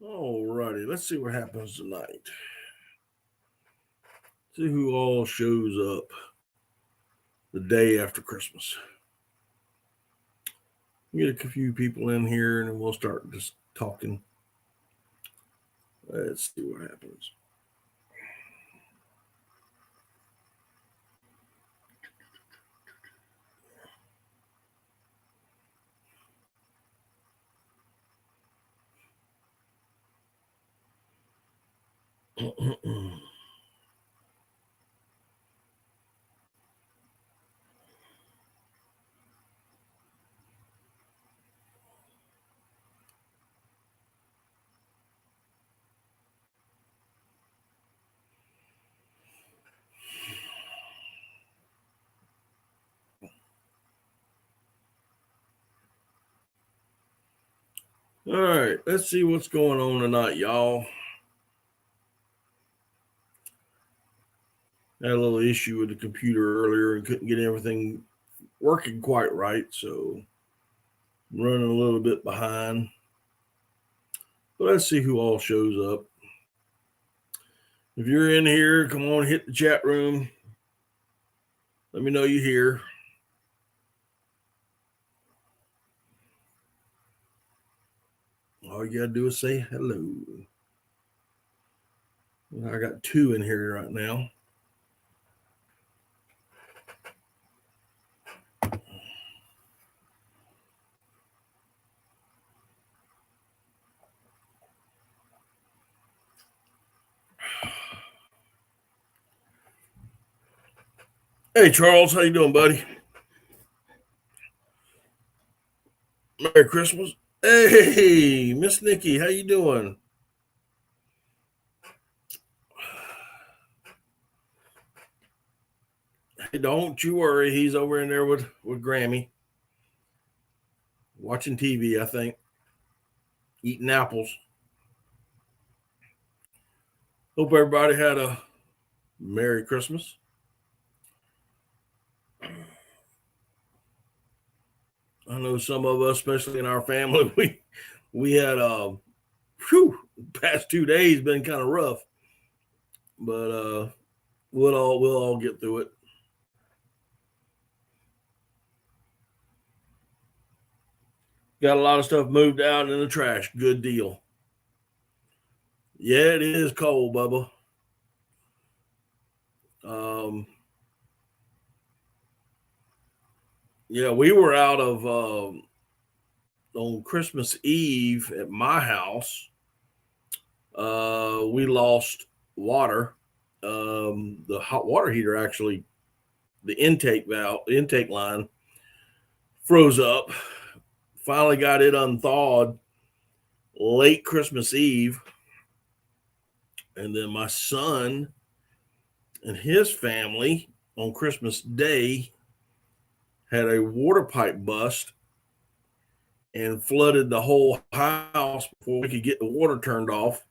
All righty, let's see what happens tonight. See who all shows up the day after Christmas. Get a few people in here and then we'll start just talking. Let's see what happens. All right, let's see what's going on tonight, y'all. Had a little issue with the computer earlier and couldn't get everything working quite right, so I'm running a little bit behind. But let's see who all shows up. If you're in here, come on, hit the chat room. Let me know you're here. All you gotta do is say hello. I got 2 in here right now. Hey Charles, how you doing, buddy? Merry Christmas. Hey, Miss Nikki, how you doing? Hey, don't you worry. He's over in there with Grammy. Watching TV, I think. Eating apples. Hope everybody had a Merry Christmas. I know some of us, especially in our family, we had past 2 days been kind of rough. But we'll all get through it. Got a lot of stuff moved out in the trash. Good deal. Yeah, it is cold, Bubba. Yeah, we were out of on Christmas Eve at my house. We lost water. The hot water heater actually, the intake line froze up. Finally got it unthawed late Christmas Eve. And then my son and his family on Christmas Day had a water pipe bust and flooded the whole house before we could get the water turned off.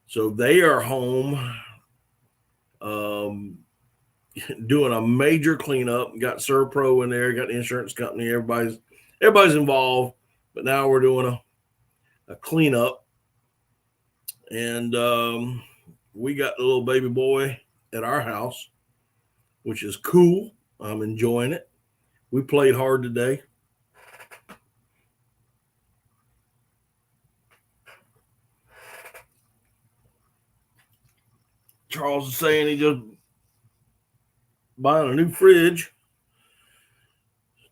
So they are home doing a major cleanup. Got Serpro in there, got the insurance company, everybody's involved. But now we're doing a cleanup. And we got the little baby boy at our house, which is cool. I'm enjoying it. We played hard today. Charles is saying he just buying a new fridge.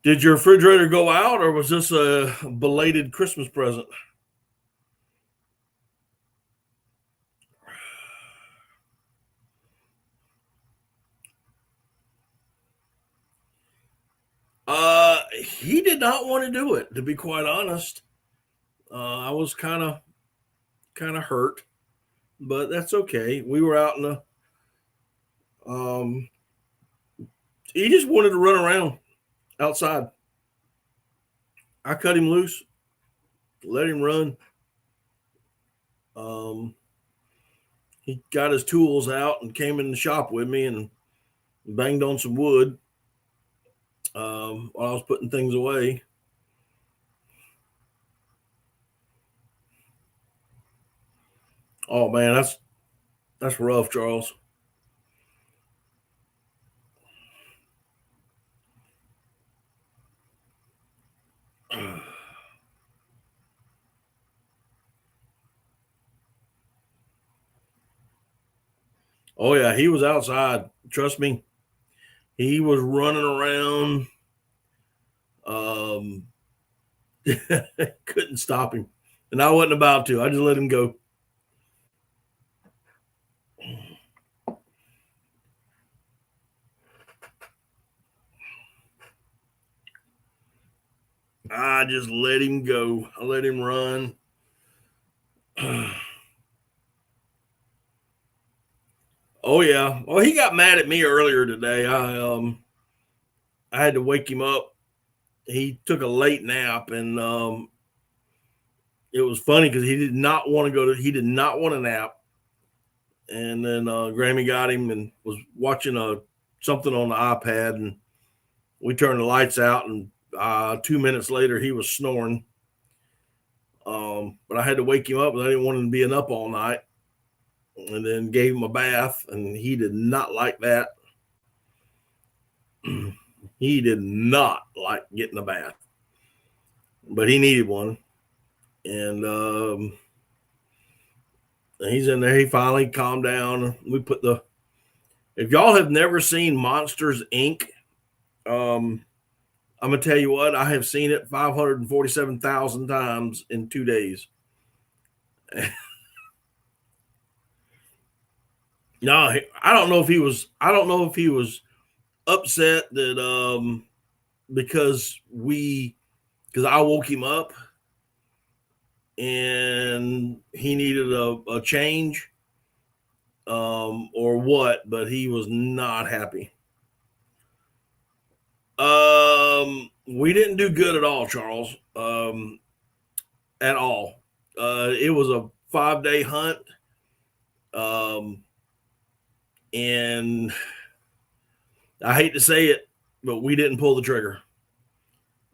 Did your refrigerator go out, or was this a belated Christmas present? He did not want to do it, to be quite honest. I was kind of hurt, but that's okay. We were out in the he just wanted to run around outside. I cut him loose, let him run. He got his tools out and came in the shop with me and banged on some wood while I was putting things away. Oh man, that's rough, Charles. Oh yeah, he was outside. Trust me, he was running around. Um, couldn't stop him, and I wasn't about to. I just let him go. I just let him go. I let him run. Oh yeah. Well, he got mad at me earlier today. I had to wake him up. He took a late nap, and it was funny because he did not want to go to. He did not want to nap, and then Grammy got him and was watching something on the iPad, and we turned the lights out, and 2 minutes later he was snoring. But I had to wake him up, and I didn't want him being up all night, and then gave him a bath, and he did not like that. He did not like getting a bath, but he needed one, and he's in there. He finally calmed down. We put the. If y'all have never seen Monsters Inc., I'm gonna tell you what. I have seen it 547,000 times in 2 days. No, I don't know if he was. I don't know if he was upset that because I woke him up and he needed a change or what, but he was not happy. We didn't do good at all, Charles. At all. It was a 5-day hunt. And I hate to say it, but we didn't pull the trigger.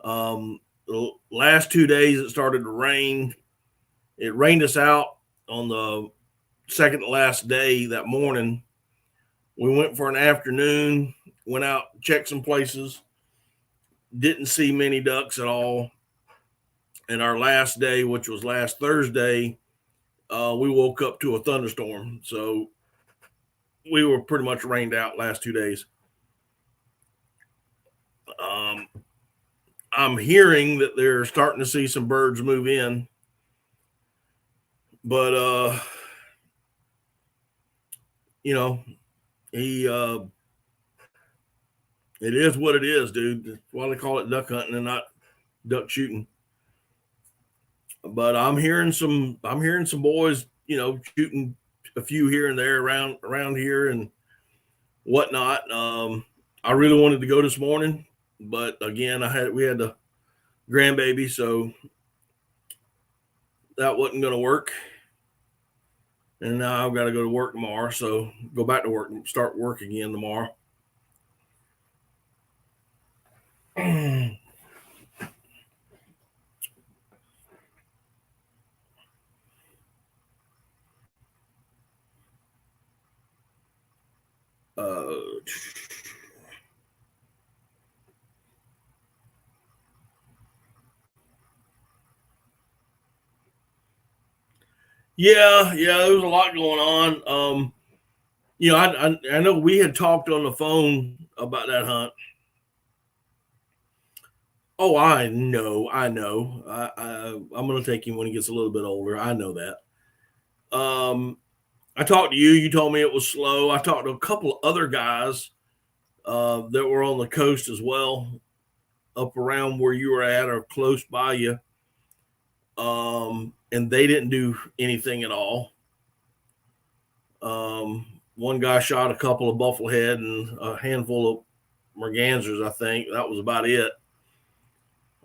The last 2 days it started to rain. It rained us out on the second to last day that morning. We went for an afternoon, went out, checked some places, didn't see many ducks at all. And our last day, which was last Thursday, we woke up to a thunderstorm. So we were pretty much rained out last 2 days. I'm hearing that they're starting to see some birds move in, but you know, he it is what it is, dude. That's why they call it duck hunting and not duck shooting. But I'm hearing some boys, shooting a few here and there around here and whatnot. I really wanted to go this morning, but again, we had the grandbaby, so that wasn't going to work. And now I've got to go to work tomorrow, so go back to work and start work again tomorrow. Yeah, there was a lot going on. I know we had talked on the phone about that hunt. Oh, I know. I'm going to take him when he gets a little bit older. I know that. I talked to you. You told me it was slow. I talked to a couple of other guys that were on the coast as well, up around where you were at or close by you. And they didn't do anything at all. One guy shot a couple of bufflehead and a handful of mergansers, I think. That was about it.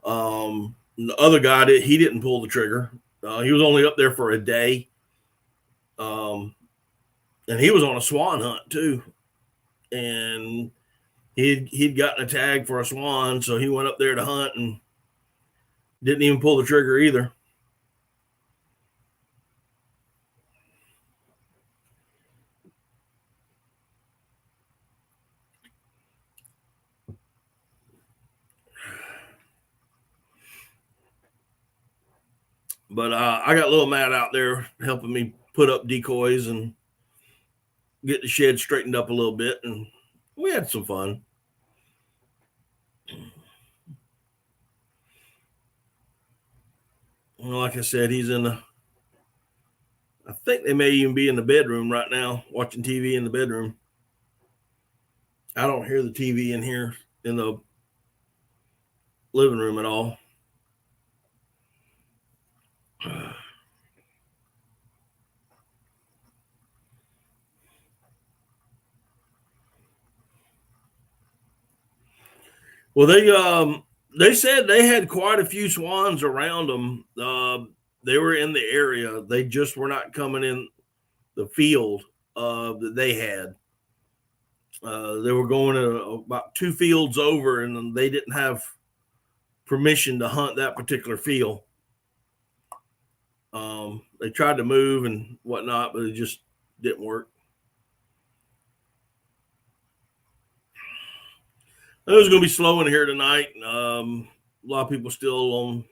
The other guy, he didn't pull the trigger. He was only up there for a day. And he was on a swan hunt too. And he'd gotten a tag for a swan, so he went up there to hunt and didn't even pull the trigger either. But I got little Matt out there helping me put up decoys and get the shed straightened up a little bit, and we had some fun. Well, like I said, he's in the, I think they may even be in the bedroom right now, watching TV in the bedroom. I don't hear the TV in here in the living room at all. Well, they said they had quite a few swans around them. They were in the area. They just were not coming in the field that they had. They were going about 2 fields over, and they didn't have permission to hunt that particular field. They tried to move and whatnot, but it just didn't work. It was going to be slow in here tonight. A lot of people still on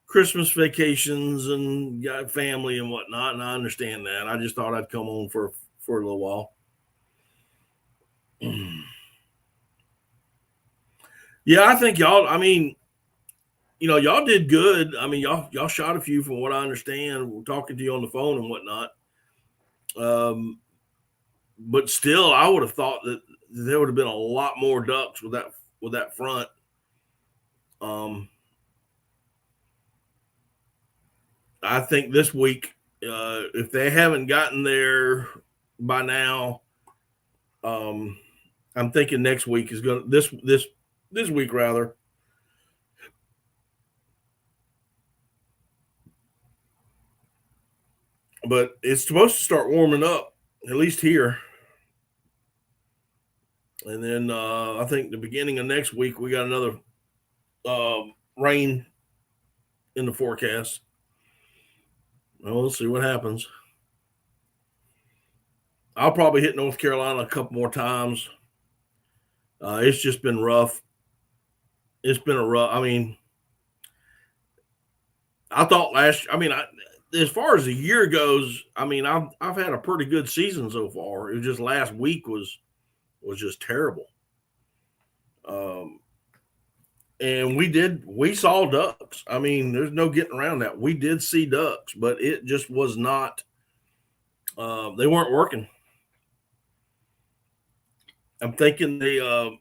Christmas vacations and got family and whatnot, and I understand that. I just thought I'd come on for a little while. Yeah, I think y'all, I mean, y'all did good. I mean, y'all shot a few from what I understand. We're talking to you on the phone and whatnot. But still, I would have thought that there would have been a lot more ducks with that front. I think this week, if they haven't gotten there by now, I'm thinking next week is going to this week rather. But it's supposed to start warming up, at least here. And then I think the beginning of next week we got another rain in the forecast. Well, we'll see what happens. I'll probably hit North Carolina a couple more times. It's just been rough. It's been I mean, I thought as far as the year goes, I mean, I've had a pretty good season so far. It was just last week was just terrible. And we saw ducks. I mean, there's no getting around that. We did see ducks, but it just was not. They weren't working. I'm thinking the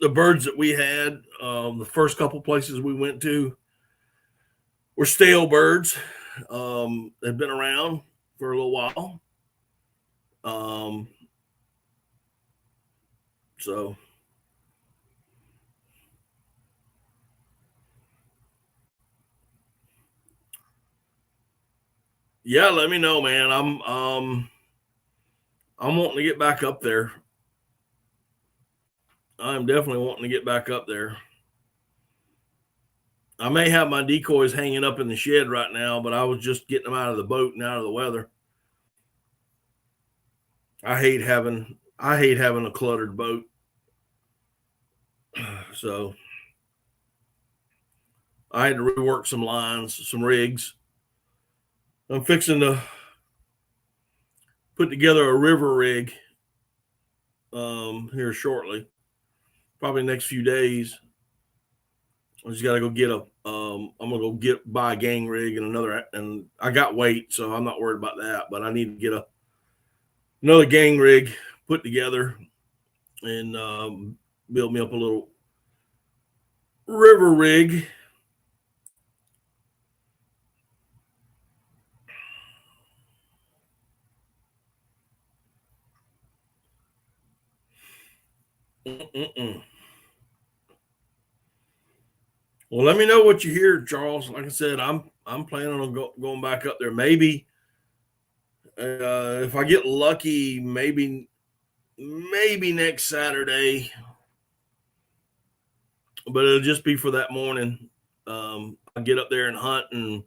birds that we had, the first couple places we went to, were stale birds. They've been around for a little while. So yeah, let me know, man. I'm wanting to get back up there. I'm definitely wanting to get back up there. I may have my decoys hanging up in the shed right now, but I was just getting them out of the boat and out of the weather. I hate having a cluttered boat. So I had to rework some lines, some rigs. I'm fixing to put together a river rig here shortly, probably next few days. I just got to go get I'm gonna go buy a gang rig and I got weight, so I'm not worried about that. But I need to get another gang rig put together and build me up a little river rig. Well, let me know what you hear, Charles. Like I said, I'm planning on going back up there. Maybe if I get lucky, maybe next Saturday, but it'll just be for that morning. I get up there and hunt, and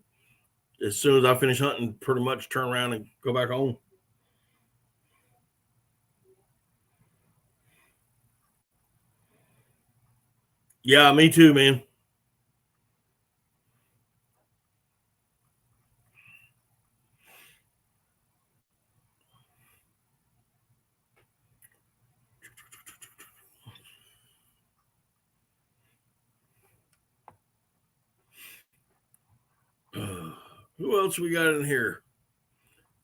as soon as I finish hunting, pretty much turn around and go back home. Yeah, me too, man. Who else we got in here?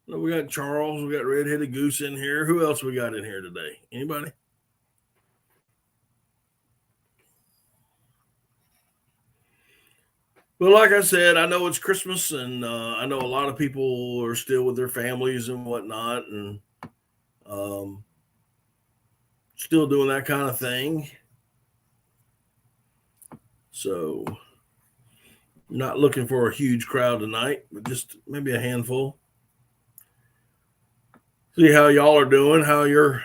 We got Charles. We got Redheaded Goose in here. Who else we got in here today? Anybody? Well, like I said, I know it's Christmas, and I know a lot of people are still with their families and whatnot, and still doing that kind of thing. So, not looking for a huge crowd tonight, but just maybe a handful. See how y'all are doing, how your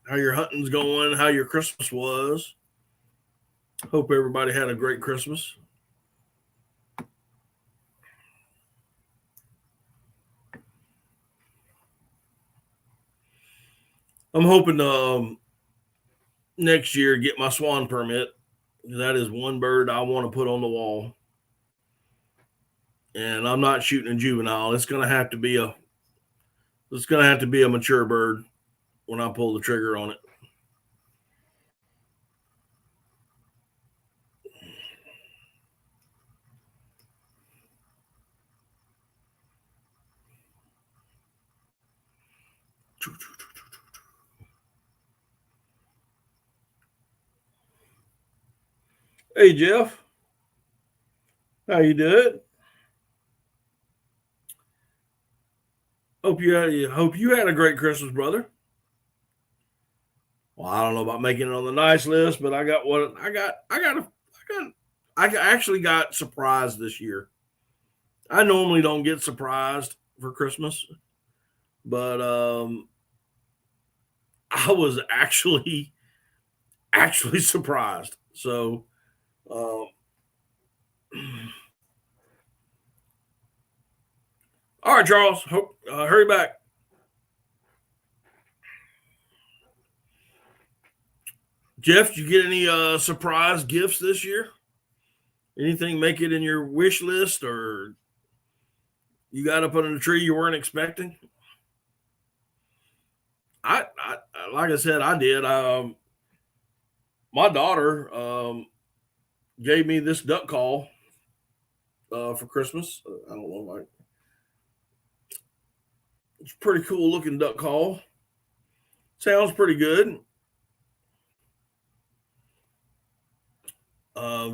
hunting's going, how your Christmas was. Hope everybody had a great Christmas. I'm hoping next year get my swan permit. That is one bird I want to put on the wall. And I'm not shooting a juvenile. It's gonna have to be a mature bird when I pull the trigger on it. Hey Jeff, how you doing? Hope you had a great Christmas, brother. Well, I don't know about making it on the nice list, but I actually got surprised this year. I normally don't get surprised for Christmas, but I was actually surprised. So, all right, Charles, hurry back. Jeff, did you get any surprise gifts this year? Anything make it in your wish list, or you got up under the tree you weren't expecting? I like I said, I did. My daughter gave me this duck call for Christmas. I don't know, like it's a pretty cool looking duck call. Sounds pretty good.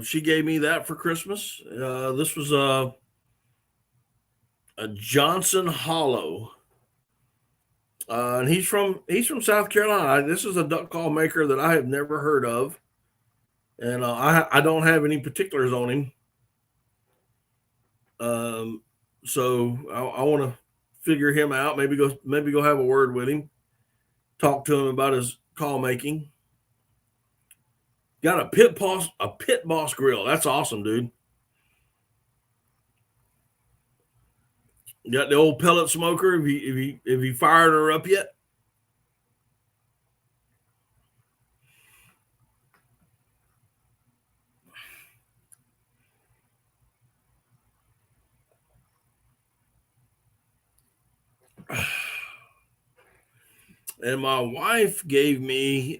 She gave me that for Christmas. This was a Johnson Hollow, and he's from South Carolina. This is a duck call maker that I have never heard of, and I don't have any particulars on him. So I want to figure him out. Maybe go have a word with him, talk to him about his call making. Got a pit boss grill. That's awesome, dude. Got the old pellet smoker. Have you fired her up yet? And my wife gave me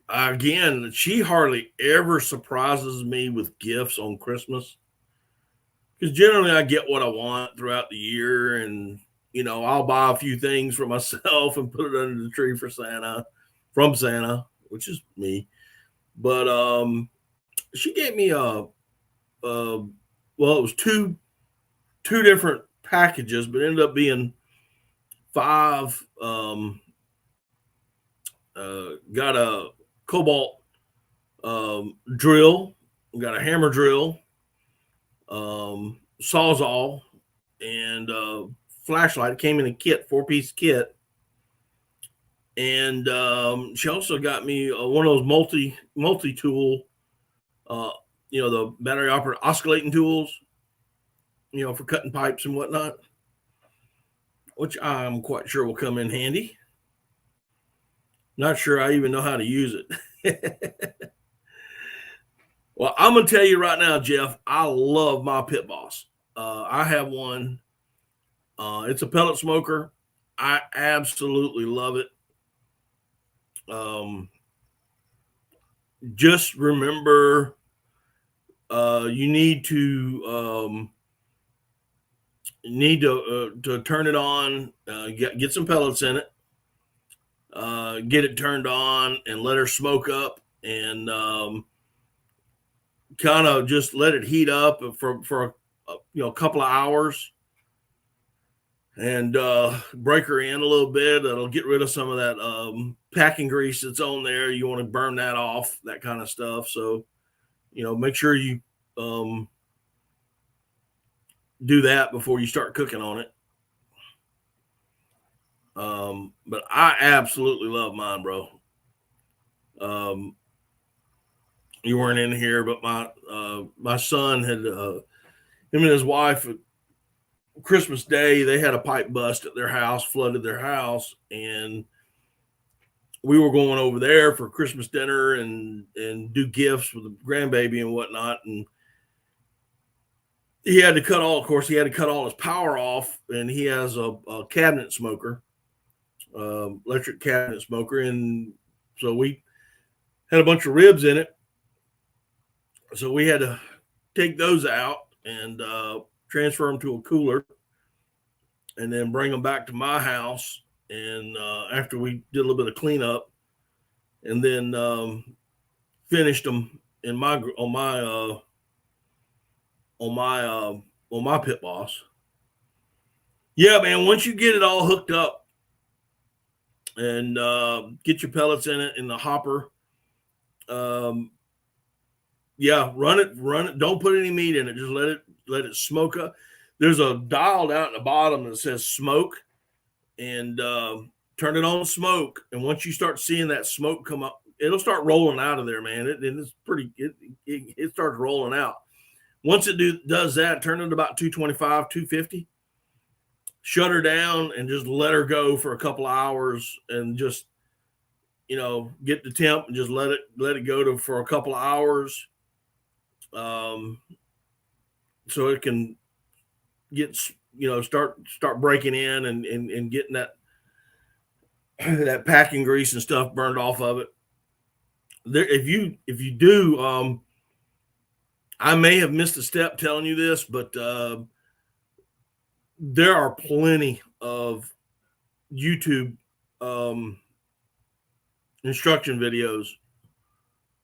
again, she hardly ever surprises me with gifts on Christmas, because generally I get what I want throughout the year, and I'll buy a few things for myself and put it under the tree for Santa, from Santa, which is me. But she gave me well, it was two different packages, but ended up being five. Got a cobalt drill, got a hammer drill, sawzall, and flashlight. It came in a kit, 4-piece kit. And she also got me one of those multi tool, the battery operated oscillating tools, for cutting pipes and whatnot, which I'm quite sure will come in handy. Not sure I even know how to use it. Well, I'm going to tell you right now, Jeff, I love my Pit Boss. I have one. It's a pellet smoker. I absolutely love it. Just remember you need to turn it on, get some pellets in it, get it turned on, and let her smoke up, and kind of just let it heat up for a couple of hours, and break her in a little bit. That'll get rid of some of that packing grease that's on there. You want to burn that off, that kind of stuff. So, make sure you do that before you start cooking on it. But I absolutely love mine, bro. You weren't in here, but my son had him and his wife, Christmas Day, they had a pipe bust at their house, flooded their house, and we were going over there for Christmas dinner and do gifts with the grandbaby and whatnot. And he had to cut all his power off, and he has a cabinet smoker, electric cabinet smoker. And so we had a bunch of ribs in it. So we had to take those out and transfer them to a cooler, and then bring them back to my house. And after we did a little bit of cleanup, and then finished them on my pit boss. Yeah, man. Once you get it all hooked up and get your pellets in it in the hopper, yeah, run it. Don't put any meat in it. Just let it smoke up. There's a dial down at the bottom that says smoke, and turn it on smoke. And once you start seeing that smoke come up, it'll start rolling out of there, man. It starts rolling out. Once it does that, turn it to about 225, 250. Shut her down and just let her go for a couple of hours, and just get the temp and just let it go for a couple of hours, so it can get start breaking in and getting that packing grease and stuff burned off of it. If you do, I may have missed a step telling you this, but there are plenty of YouTube instruction videos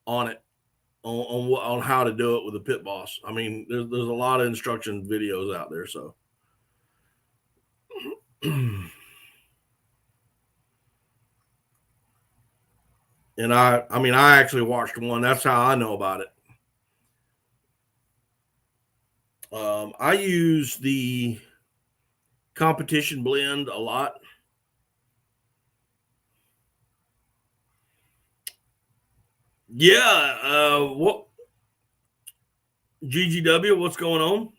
on it, on how to do it with a pit boss. I mean, there's a lot of instruction videos out there. So, and I actually watched one. That's how I know about it. I use the competition blend a lot. Yeah. What GGW? What's going on?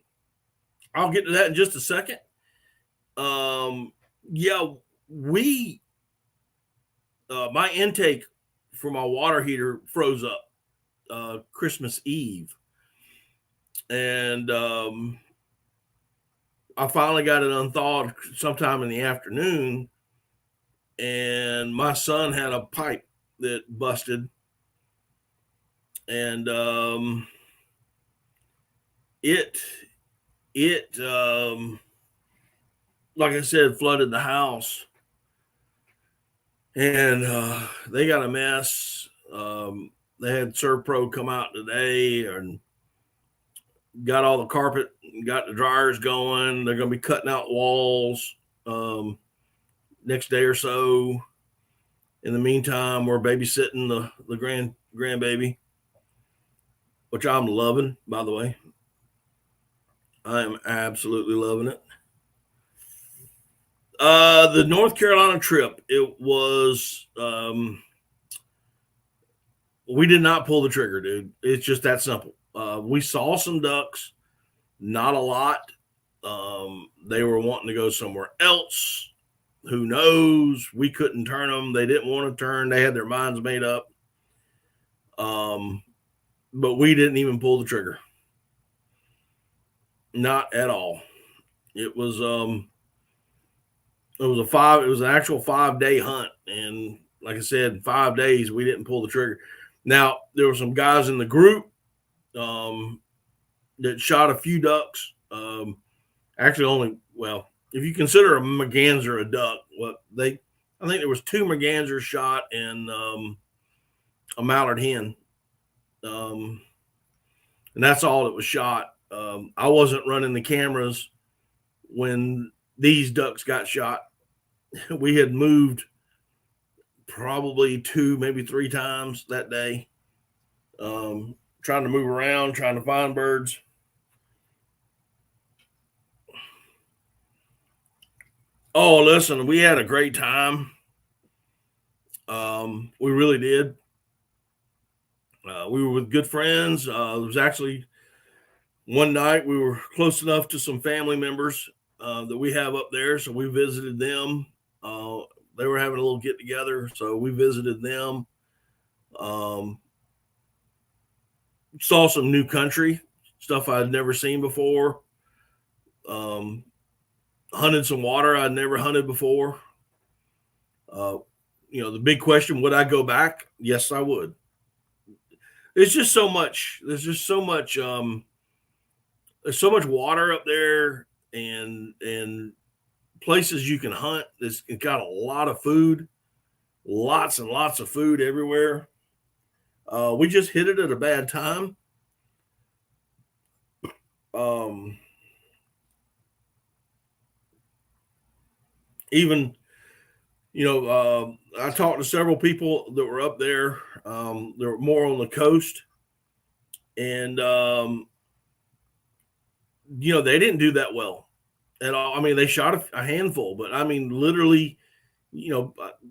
I'll get to that in just a second. Yeah, my intake for my water heater froze up Christmas Eve, and I finally got it unthawed sometime in the afternoon, and my son had a pipe that busted, and it like I said, flooded the house, and they got a mess. They had Servpro come out today and got all the carpet, got the dryers going. They're going to be cutting out walls next day or so. In the meantime, we're babysitting the grandbaby, which I'm loving, by the way. I am absolutely loving it. The North Carolina trip, it was, we did not pull the trigger, dude. It's just that simple. We saw some ducks, not a lot. They were wanting to go somewhere else. Who knows? We couldn't turn them. They didn't want to turn. They had their minds made up. But we didn't even pull the trigger. Not at all. It was an actual 5-day hunt. And like I said, 5 days, we didn't pull the trigger. Now, there were some guys in the group that shot a few ducks. Actually, only, well, if you consider a merganser a duck, I think there was 2 mergansers shot and a mallard hen, and that's all that was shot. I wasn't running the cameras when these ducks got shot. We had moved probably 2, maybe 3 times that day, trying to move around, trying to find birds. Oh, listen, we had a great time. We really did. We were with good friends. There was actually one night we were close enough to some family members that we have up there, so we visited them. They were having a little get together, so we visited them. Saw some new country stuff I'd never seen before. Hunted some water I'd never hunted before. The big question, would I go back? Yes, I would. There's just so much. There's so much water up there, and places you can hunt. It's got a lot of food, lots and lots of food everywhere. We just hit it at a bad time. Even, I talked to several people that were up there. They were more on the coast, and they didn't do that well at all. I mean, they shot a handful, but I mean, literally,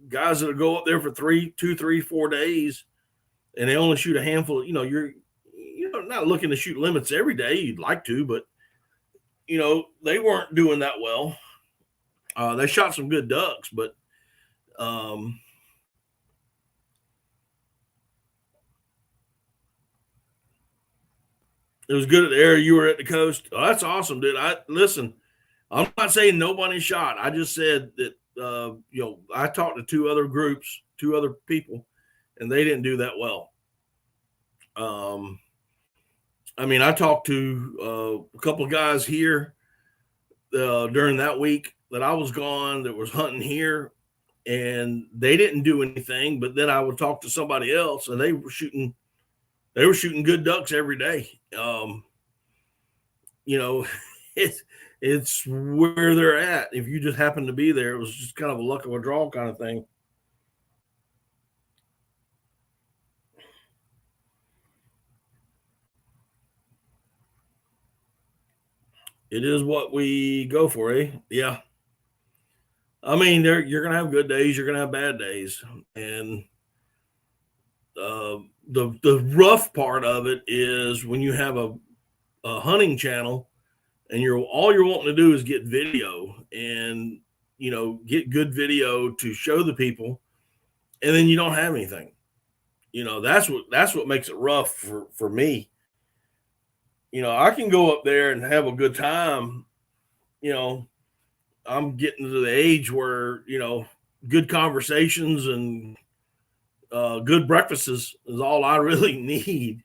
guys that go up there for 2, 3, 4 days, and they only shoot a handful. You're not looking to shoot limits every day. You'd like to, but they weren't doing that well. They shot some good ducks, but it was good at the area you were at the coast. Oh, that's awesome, dude. Listen, I'm not saying nobody shot. I just said that I talked to 2 other groups, 2 other people, and they didn't do that well. I mean, I talked to a couple of guys here during that week that I was gone that was hunting here, and they didn't do anything. But then I would talk to somebody else, and they were shooting good ducks every day. It's where they're at. If you just happen to be there, it was just kind of a luck of a draw kind of thing. It is what we go for, eh? Yeah. I mean, you're gonna have good days, you're gonna have bad days, and the rough part of it is when you have a hunting channel and all you're wanting to do is get video and get good video to show the people, and then you don't have anything. That's what makes it rough for me. I can go up there and have a good time. I'm getting to the age where good conversations and good breakfasts is all I really need.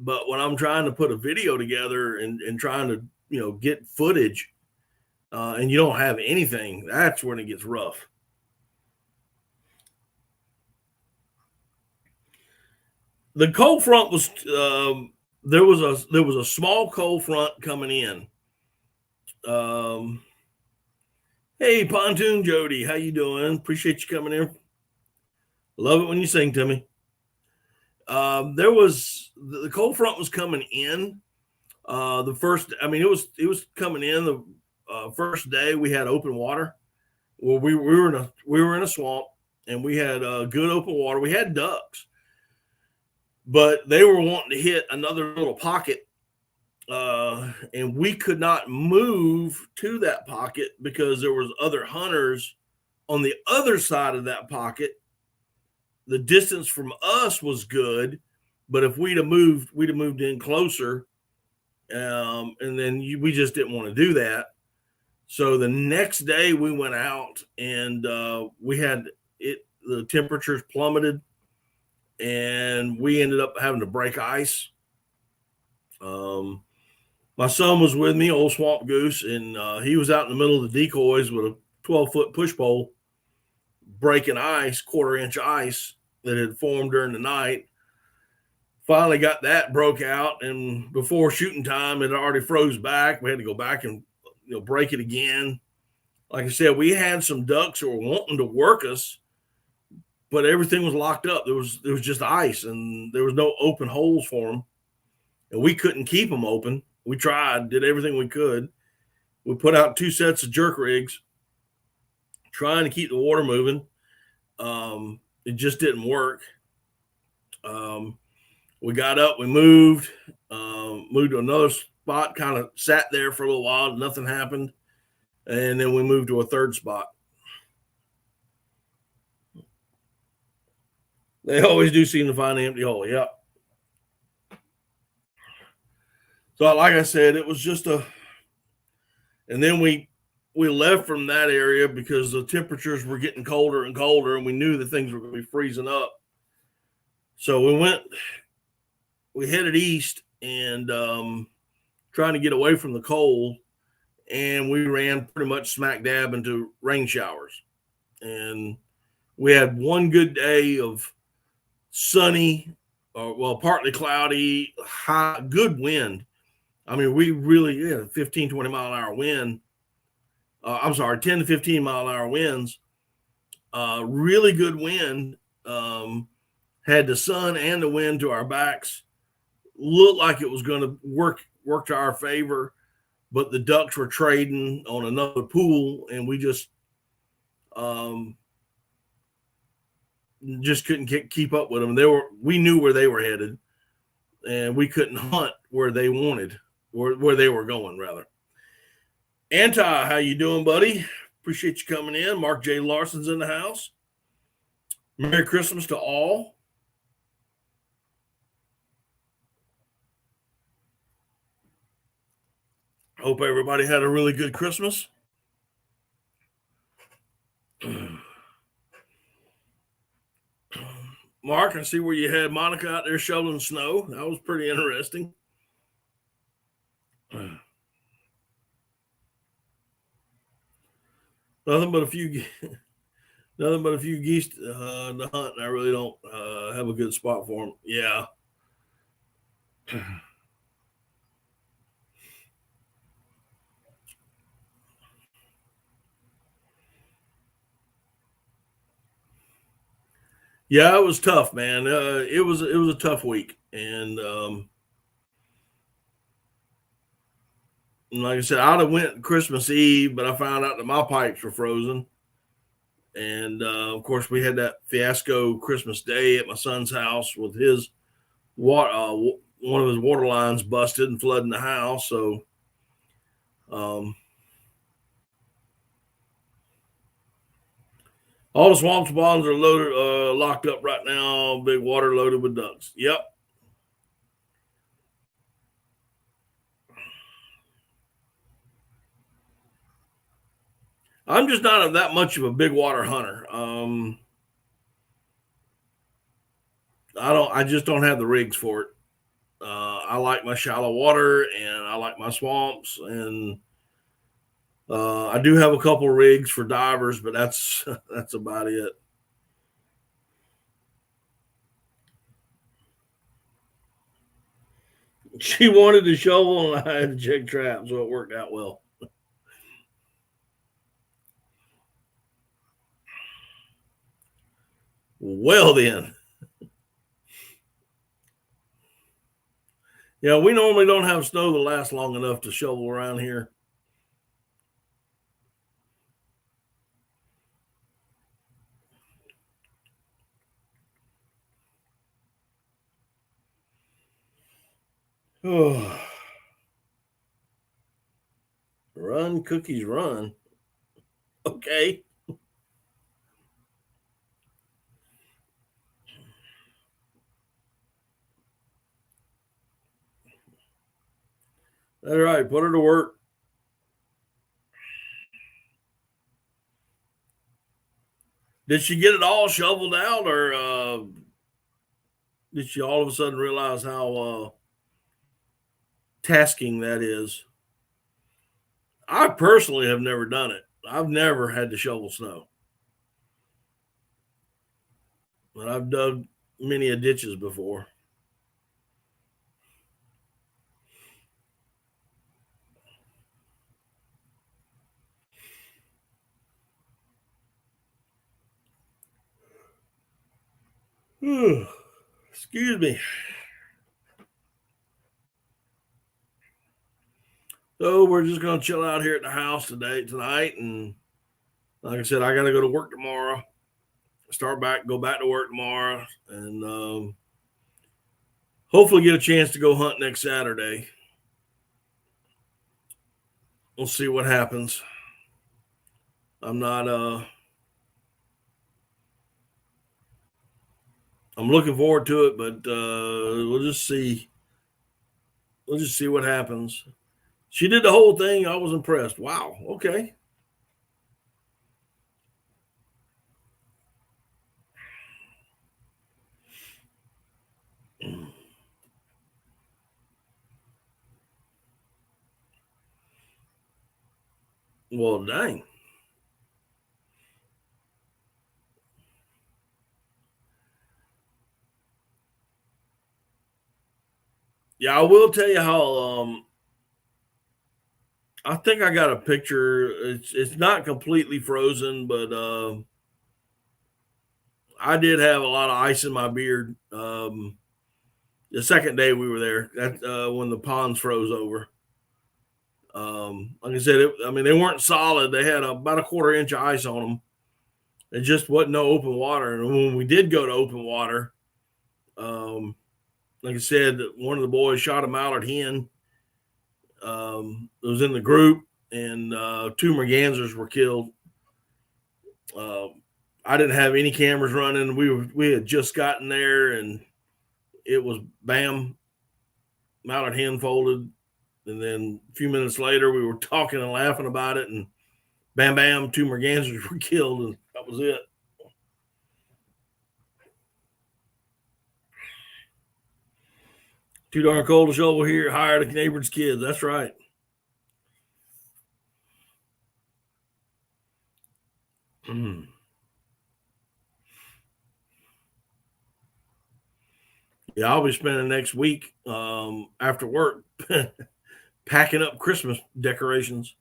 But when I'm trying to put a video together and trying to get footage, and you don't have anything, that's when it gets rough. The cold front was there was a small cold front coming in. Hey, Pontoon Jody, how you doing? Appreciate you coming in. Love it when you sing to me. There was the cold front was coming in. It was coming in the first day. We had open water. Well, we were in a swamp, and we had good open water. We had ducks, but they were wanting to hit another little pocket, and we could not move to that pocket because there was other hunters on the other side of that pocket. The distance from us was good, but if we'd have moved in closer, and then we just didn't want to do that. So the next day we went out, and we had it. The temperatures plummeted, and we ended up having to break ice. my son was with me, old Swamp Goose, and he was out in the middle of the Decoys with a 12-foot push pole, breaking ice, quarter-inch ice that had formed during the night. Finally got that broke out, and before shooting time, it already froze back. We had to go back and break it again. Like I said, we had some ducks who were wanting to work us, but everything was locked up. There was just ice, and there was no open holes for them, and we couldn't keep them open. We tried, did everything we could. We put out 2 sets of jerk rigs, trying to keep the water moving. It just didn't work. We got up, we moved to another spot, kind of sat there for a little while, nothing happened. And then we moved to a third spot. They always do seem to find the empty hole. Yep. So like I said, it was just and then we left from that area because the temperatures were getting colder and colder, and we knew that things were going to be freezing up. So we headed east and trying to get away from the cold, and we ran pretty much smack dab into rain showers. And we had one good day of sunny, partly cloudy, high, good wind. I mean, we really, 15, 20 mile an hour wind. 10 to 15 mile an hour winds. Really good wind. Had the sun and the wind to our backs. Looked like it was going to work to our favor, but the ducks were trading on another pool, and we just couldn't keep up with them. We knew where they were headed, and we couldn't hunt where they wanted, or where they were going, rather. Anti, how you doing, buddy? Appreciate you coming in. Mark J. Larson's in the house. Merry Christmas to all. Hope everybody had a really good Christmas. Mark, I see where you had Monica out there shoveling snow. That was pretty interesting. Nothing but a few geese to hunt, and I really don't have a good spot for them. Yeah. Yeah, it was tough, man. It was a tough week, and like I said, I'd have went Christmas Eve, but I found out that my pipes were frozen, and of course we had that fiasco Christmas Day at my son's house with his one of his water lines busted and flooding the house. So, all the swamps ponds are loaded, locked up right now. Big water loaded with ducks. Yep. I'm just not that much of a big water hunter. I just don't have the rigs for it. I like my shallow water, and I like my swamps, and I do have a couple rigs for divers, but that's about it. She wanted to shovel, and I had to check traps, so it worked out well. Well, then. Yeah, we normally don't have snow that lasts long enough to shovel around here. Oh. Run, cookies, run. Okay. All right, put her to work. Did she get it all shoveled out, or did she all of a sudden realize how tasking that is. I personally have never done it. I've never had to shovel snow. But I've dug many a ditches before. Excuse me. So we're just gonna chill out here at the house tonight, and like I said, I got to go to work tomorrow. Go back to work tomorrow, and hopefully get a chance to go hunt next Saturday. We'll see what happens. I'm not. I'm looking forward to it, but we'll just see. We'll just see what happens. She did the whole thing. I was impressed. Wow. Okay. Well, dang. Yeah, I will tell you how. I think I got a picture. It's not completely frozen, but I did have a lot of ice in my beard. The second day we were there, that when the ponds froze over. Like I said, they weren't solid. They had about a quarter inch of ice on them. It just wasn't no open water. And when we did go to open water, like I said, one of the boys shot a mallard hen. It was in the group, and 2 mergansers were killed. I didn't have any cameras running. We had just gotten there, and it was bam, mallard hen folded. And then a few minutes later, we were talking and laughing about it, and bam, bam, 2 mergansers were killed, and that was it. Too darn cold to shovel here. Hire the neighbor's kids. That's right. Yeah, I'll be spending next week after work packing up Christmas decorations.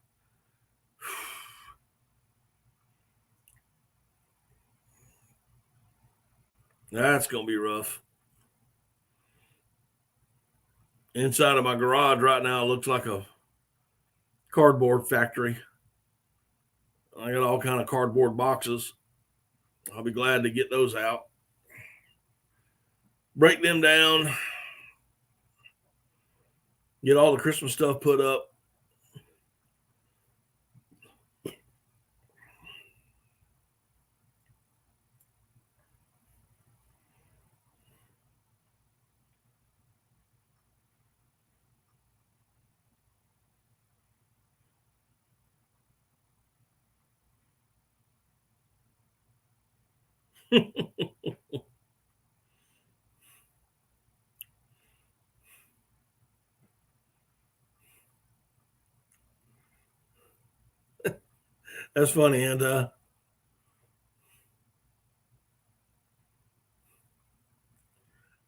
That's going to be rough. Inside of my garage right now looks like a cardboard factory. I got all kind of cardboard boxes. I'll be glad to get those out. Break them down. Get all the Christmas stuff put up. That's funny, and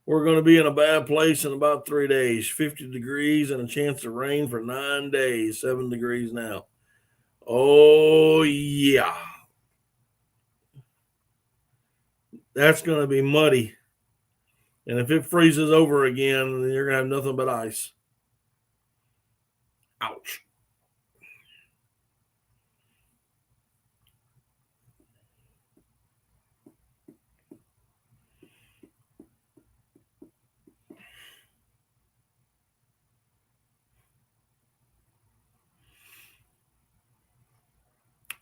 we're going to be in a bad place in about 3 days. 50 degrees and a chance of rain for 9 days. 7 degrees now. Oh yeah, that's going to be muddy. And if it freezes over again, then you're going to have nothing but ice. Ouch.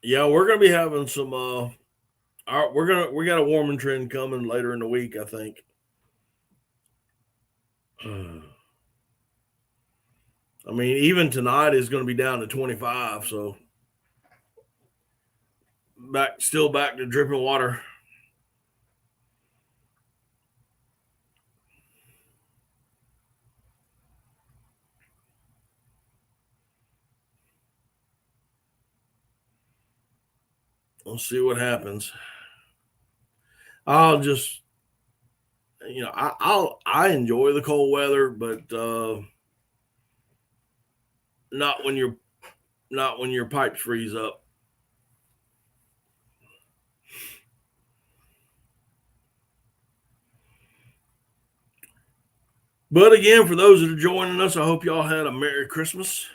Yeah, we're going to be having some we got a warming trend coming later in the week, I think. I mean, even tonight is going to be down to 25, so still back to dripping water. We'll see what happens. I'll just, I enjoy the cold weather, but not when your pipes freeze up. But again, for those that are joining us, I hope y'all had a Merry Christmas.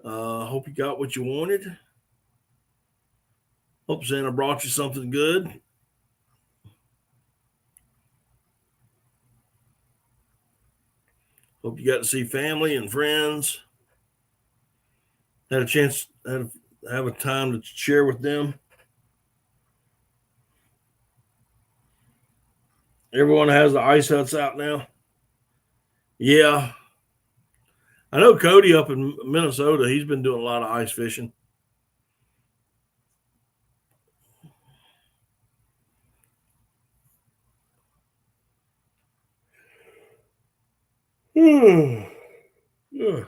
Hope you got what you wanted. Hope Santa brought you something good. Hope you got to see family and friends. Had a chance to have a time to share with them. Everyone has the ice huts out now. Yeah. I know Cody up in Minnesota, he's been doing a lot of ice fishing. Yeah.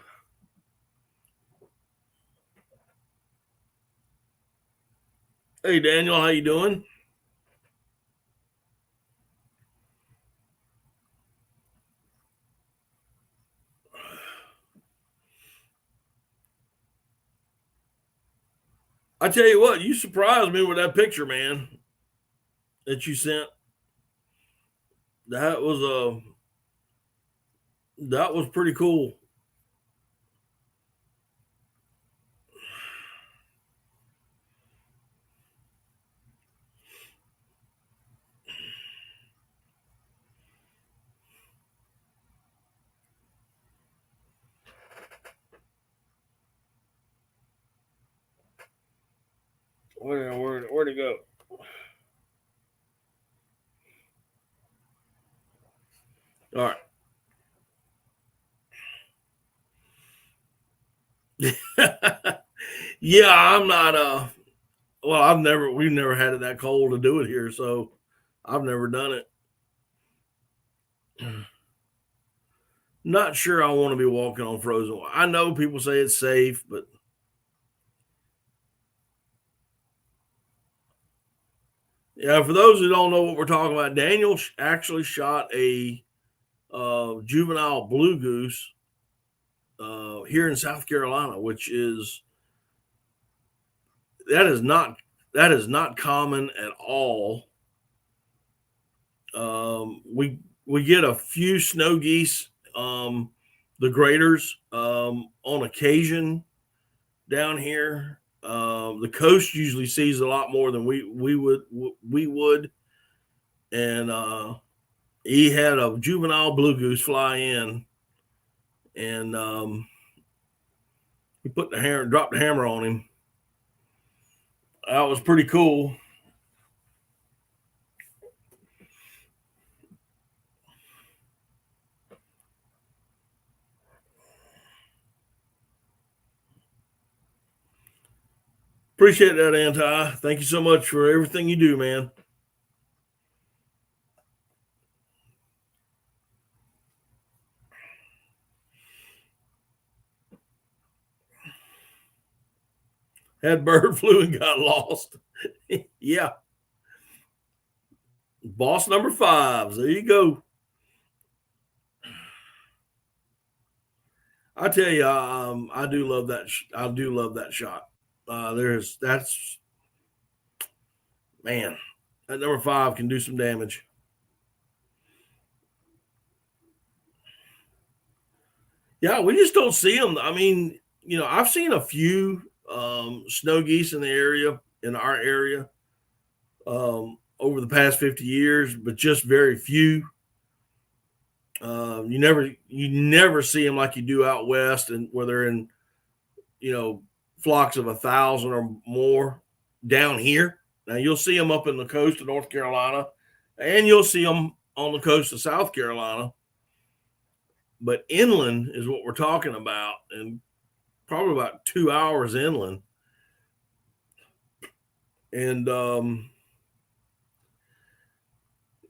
Hey Daniel, how you doing? I tell you what, you surprised me with that picture, man, that you sent. That was pretty cool. Where'd it go? All right. Yeah, I'm not well, we've never had it that cold to do it here, so I've never done it. Not sure I want to be walking on frozen water. I know people say it's safe, but yeah, for those who don't know what we're talking about, Daniel actually shot a juvenile blue goose here in South Carolina, which is that is not common at all. We get a few snow geese, the graders, on occasion down here. The coast usually sees a lot more than we would, and he had a juvenile blue goose fly in, and he dropped the hammer on him. That was pretty cool. Appreciate that, Anti. Thank you so much for everything you do, man. Had bird flu and got lost. Yeah. Boss number 5. There you go. I tell you, I do love that. I do love that shot. That's man. That number 5 can do some damage. Yeah, we just don't see them. I mean, I've seen a few snow geese in our area, over the past 50 years, but just very few. You never see them like you do out west, and where they're in, flocks of 1,000 or more. Down here, now you'll see them up in the coast of North Carolina, and you'll see them on the coast of South Carolina. But inland is what we're talking about, and probably about 2 hours inland. And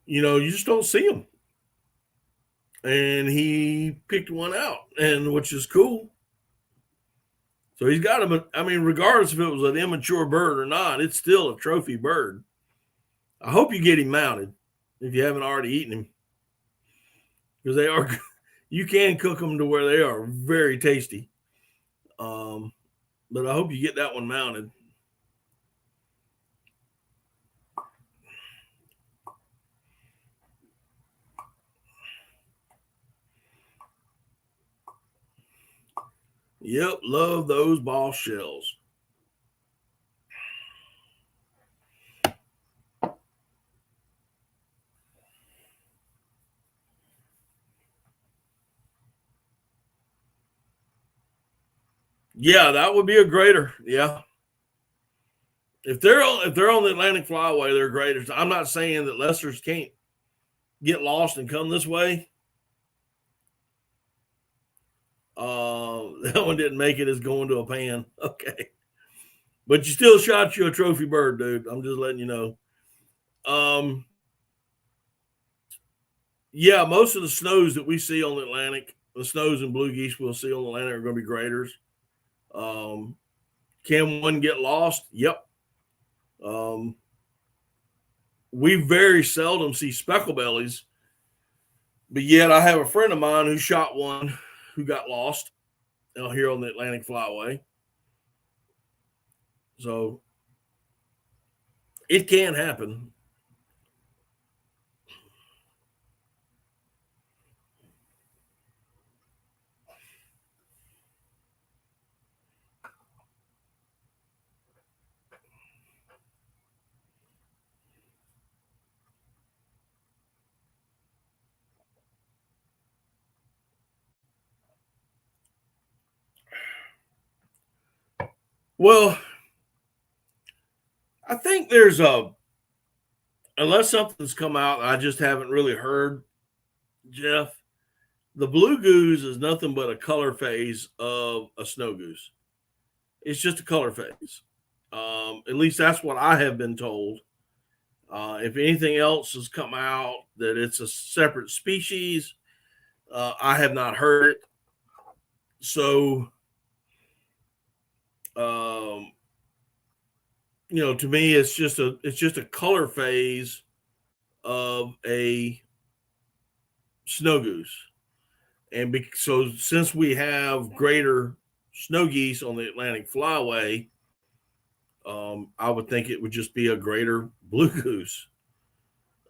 you just don't see them. And he picked one out, and which is cool. So he's got him. I mean, regardless if it was an immature bird or not, it's still a trophy bird. I hope you get him mounted if you haven't already eaten him, because they are. You can cook them to where they are very tasty. But I hope you get that one mounted. Yep, love those ball shells. Yeah, that would be a grader. Yeah. If they're on the Atlantic Flyway, they're graders. I'm not saying that Lessers can't get lost and come this way. That one didn't make it as going to a pan. Okay. But you still shot you a trophy bird, dude. I'm just letting you know. Yeah, most of the snows that we see on the Atlantic, the snows and blue geese we'll see on the Atlantic are going to be graders. Can one get lost? Yep. We very seldom see speckle bellies, but yet I have a friend of mine who shot one who got lost here on the Atlantic Flyway. So it can happen. Well, I think there's unless something's come out I just haven't really heard, Jeff, the blue goose is nothing but a color phase of a snow goose. It's just a color phase. At least that's what I have been told. If anything else has come out that it's a separate species, I have not heard it. So, to me, it's just a color phase of a snow goose. And so since we have greater snow geese on the Atlantic Flyway, I would think it would just be a greater blue goose,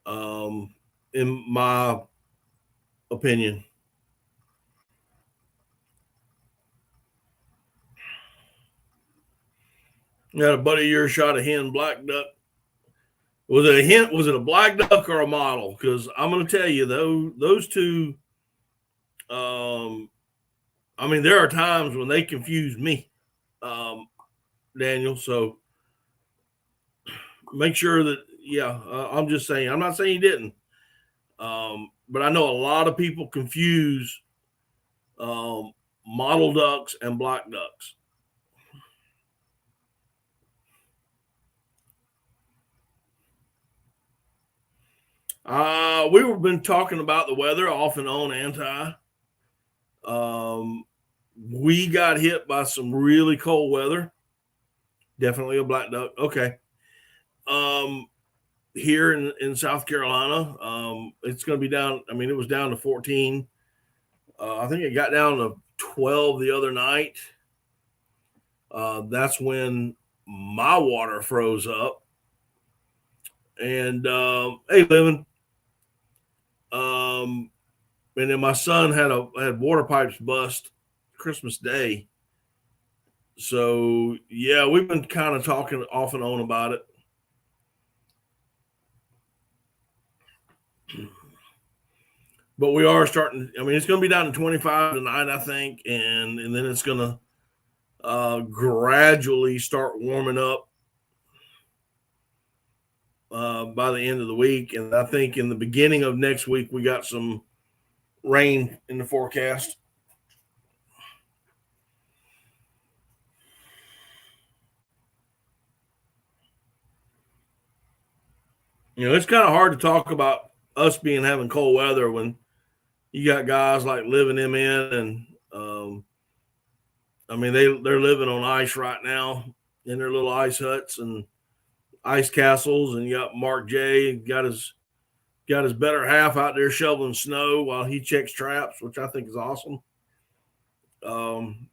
in my opinion. Got a buddy of yours shot a hen black duck. Was it a hen? Was it a black duck or a model? Because I'm going to tell you, those two. I mean, there are times when they confuse me, Daniel. So make sure that, yeah, I'm just saying, I'm not saying he didn't. But I know a lot of people confuse model ducks and black ducks. We've been talking about the weather off and on, we got hit by some really cold weather. Definitely a black duck. Okay. Here in South Carolina, it's going to be down. I mean, it was down to 14. I think it got down to 12 the other night. That's when my water froze up. And hey, living. And then my son had water pipes bust Christmas Day. So yeah, we've been kind of talking off and on about it. But we are starting. I mean, it's going to be down to 25 tonight, I think, and then it's going to gradually start warming up by the end of the week. And I think in the beginning of next week, we got some rain in the forecast. It's kind of hard to talk about us having cold weather when you got guys like living them in and I mean, they're living on ice right now in their little ice huts and ice castles. And you got Mark J got his better half out there shoveling snow while he checks traps, which I think is awesome. Um,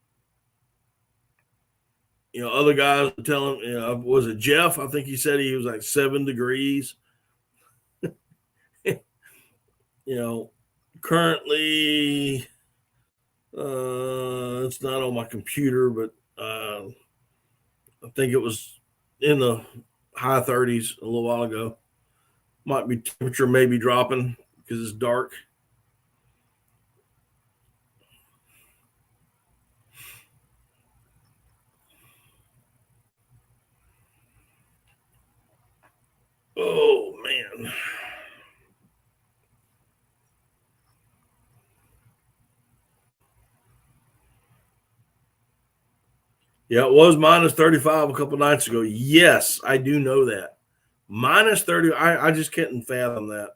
other guys are telling, was it Jeff? I think he said he was like 7 degrees. Currently, it's not on my computer, but I think it was in the high 30s a little while ago. Might be temperature maybe dropping because it's dark. Oh man. Yeah, it was minus 35 a couple nights ago. Yes, I do know that. Minus 30. I just couldn't fathom that.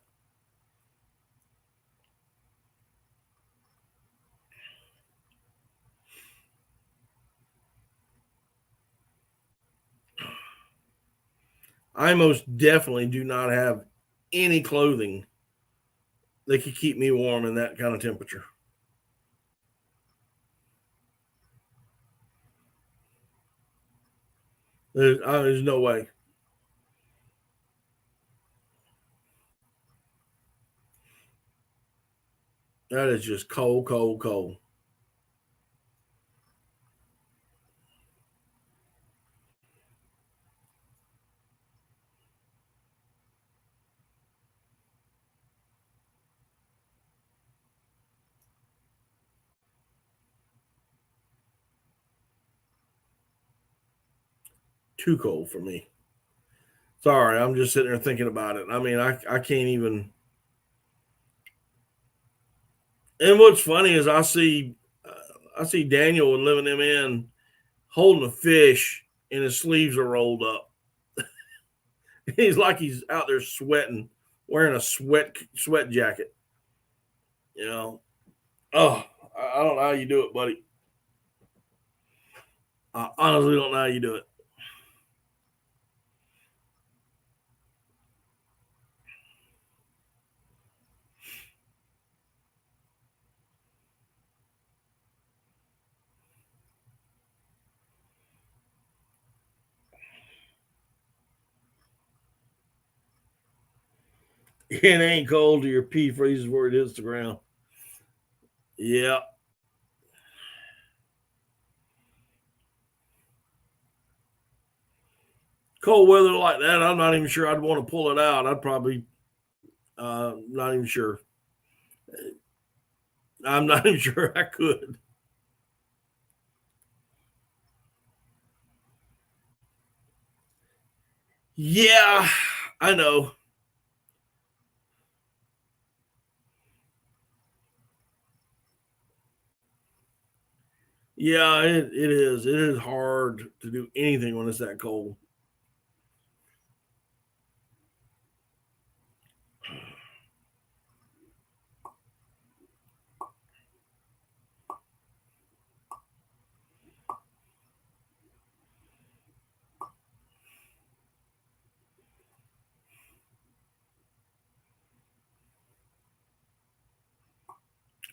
I most definitely do not have any clothing that could keep me warm in that kind of temperature. There's no way. That is just cold, cold, cold. Too cold for me. Sorry, I'm just sitting there thinking about it. I mean, I can't even. And what's funny is I see Daniel and living him in holding a fish and his sleeves are rolled up. He's like he's out there sweating, wearing a sweat jacket. You know, oh, I don't know how you do it, buddy. I honestly don't know how you do it. It ain't cold till your pee freezes where it hits the ground. Yeah. Cold weather like that, I'm not even sure I'd want to pull it out. I'd probably, not even sure. I'm not even sure I could. Yeah, I know. Yeah, it is. It is hard to do anything when it's that cold.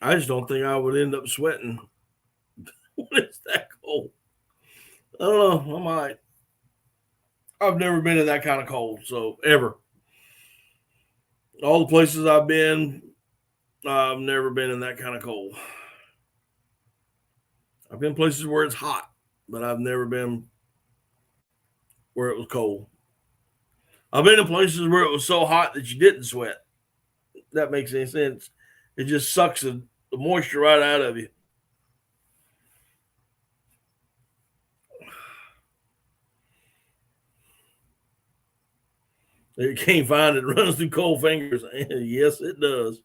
I just don't think I would end up sweating when it's that cold. I don't know. I might. I've never been in that kind of cold, so ever. All the places I've been, I've never been in that kind of cold. I've been places where it's hot, but I've never been where it was cold. I've been in places where it was so hot that you didn't sweat. If that makes any sense. It just sucks the moisture right out of you. You can't find it. It runs through cold fingers. Yes, it does.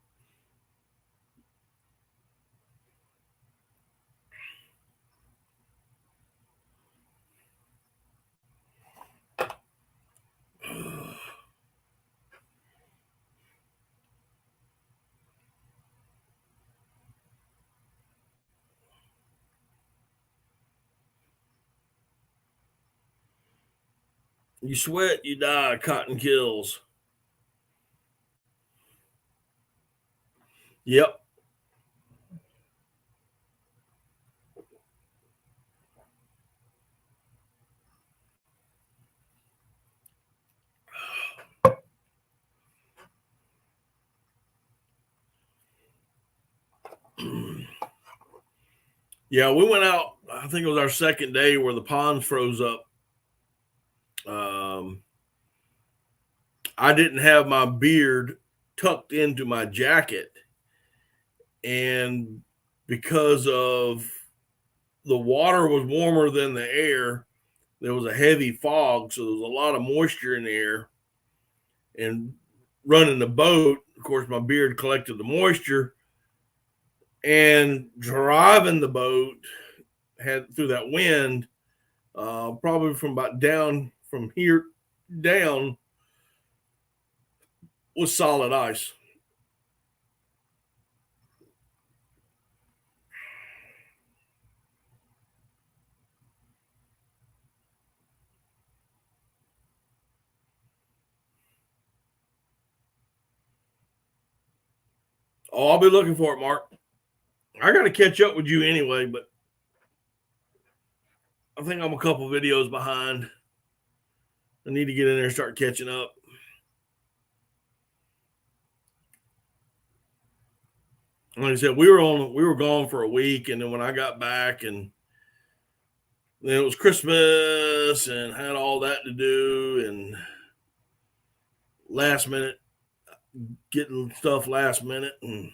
You sweat, you die. Cotton kills. Yep. Yeah, we went out. I think it was our second day where the ponds froze up. Um, I didn't have my beard tucked into my jacket, and because of the water was warmer than the air, there was a heavy fog, so there was a lot of moisture in the air. And running the boat, of course, my beard collected the moisture, and driving the boat had through that wind, probably from about down from here down was solid ice. Oh, I'll be looking for it, Mark. I got to catch up with you anyway, but I think I'm a couple videos behind. I need to get in there and start catching up. Like I said, we were gone for a week, and then when I got back, and then it was Christmas, and had all that to do, and last minute getting stuff last minute, and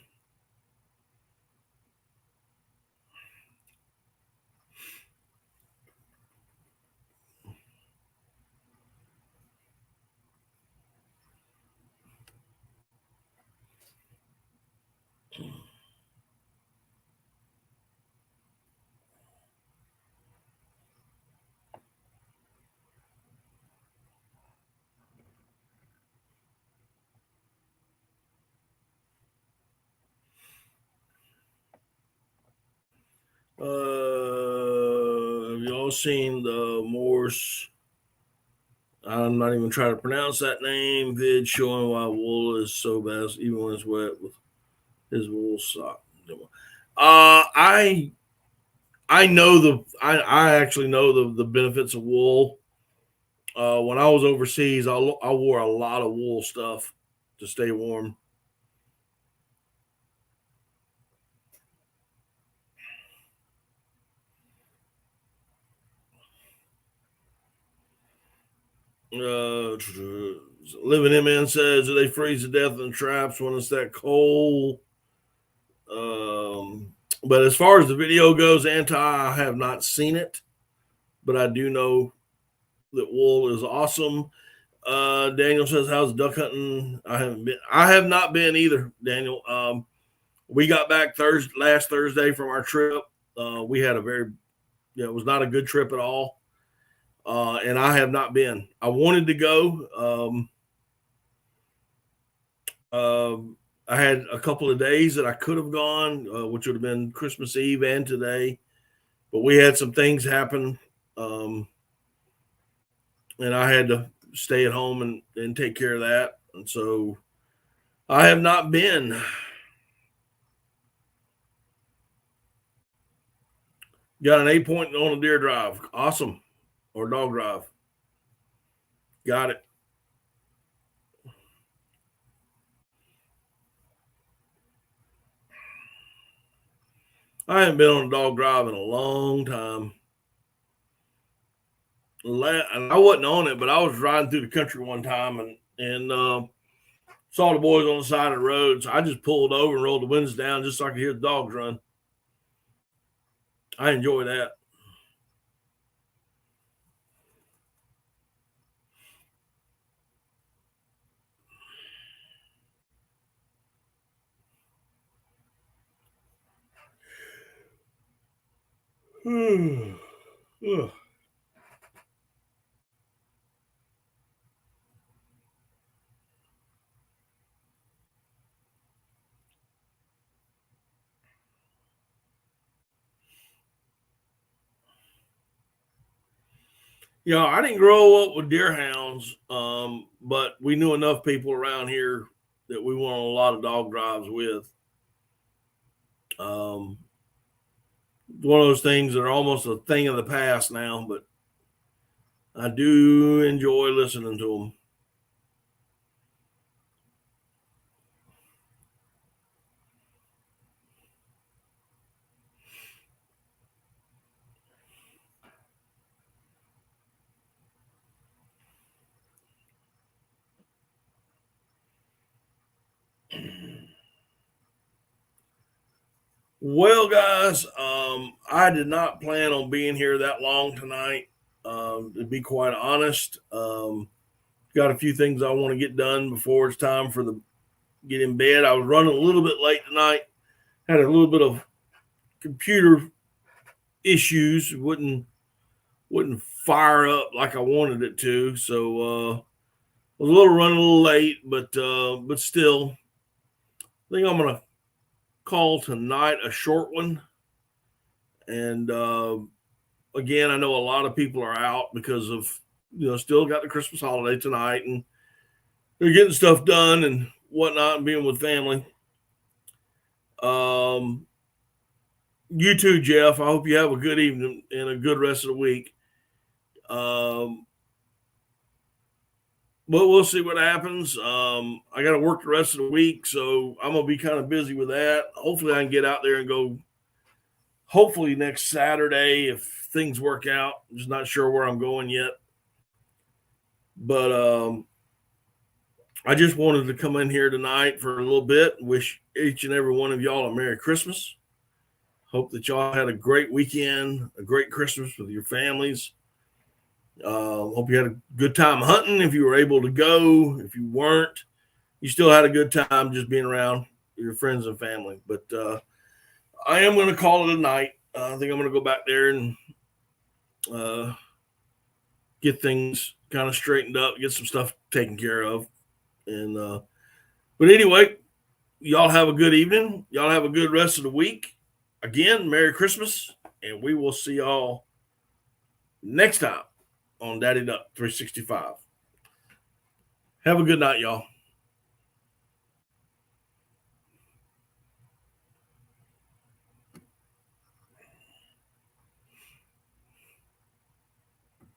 have you all seen the Morse? I'm not even trying to pronounce that name. Vid showing why wool is so best, even when it's wet with his wool sock. I I actually know the benefits of wool. When I was overseas, I wore a lot of wool stuff to stay warm. Living MN says, do they freeze to death in traps when it's that cold? But as far as the video goes, I have not seen it, but I do know that wool is awesome. Daniel says, how's duck hunting? I haven't been. I have not been either, Daniel. We got back last Thursday from our trip. We had a very, it was not a good trip at all. And I have not been. I wanted to go. I had a couple of days that I could have gone, which would have been Christmas Eve and today, but we had some things happen, and I had to stay at home and take care of that. And so I have not been. Got an 8 point on a deer drive. Awesome. Or dog drive. Got it. I haven't been on a dog drive in a long time. And I wasn't on it, but I was riding through the country one time and saw the boys on the side of the road. So I just pulled over and rolled the windows down just so I could hear the dogs run. I enjoy that. I didn't grow up with deerhounds, but we knew enough people around here that we went on a lot of dog drives with. Um, one of those things that are almost a thing of the past now, but I do enjoy listening to them. Well, guys, I did not plan on being here that long tonight. To be quite honest, got a few things I want to get done before it's time for the get in bed. I was running a little bit late tonight. Had a little bit of computer issues. Wouldn't fire up like I wanted it to. So was running a little late, but still, I think I'm gonna call tonight a short one. And again, I know a lot of people are out because of still got the Christmas holiday tonight, and they're getting stuff done and whatnot, and being with family. You too, Jeff. I hope you have a good evening and a good rest of the week. But we'll see what happens. I got to work the rest of the week, so I'm gonna be kind of busy with that. Hopefully, I can get out there and go. Hopefully next Saturday, if things work out. I'm just not sure where I'm going yet. But I just wanted to come in here tonight for a little bit. Wish each and every one of y'all a Merry Christmas. Hope that y'all had a great weekend, a great Christmas with your families. Hope you had a good time hunting if you were able to go. If you weren't, you still had a good time just being around your friends and family. But I am going to call it a night. I think I'm going to go back there and get things kind of straightened up, get some stuff taken care of. And but anyway, y'all have a good evening. Y'all have a good rest of the week. Again, Merry Christmas, and we will see y'all next time on Daddy Duck 365. Have a good night, y'all.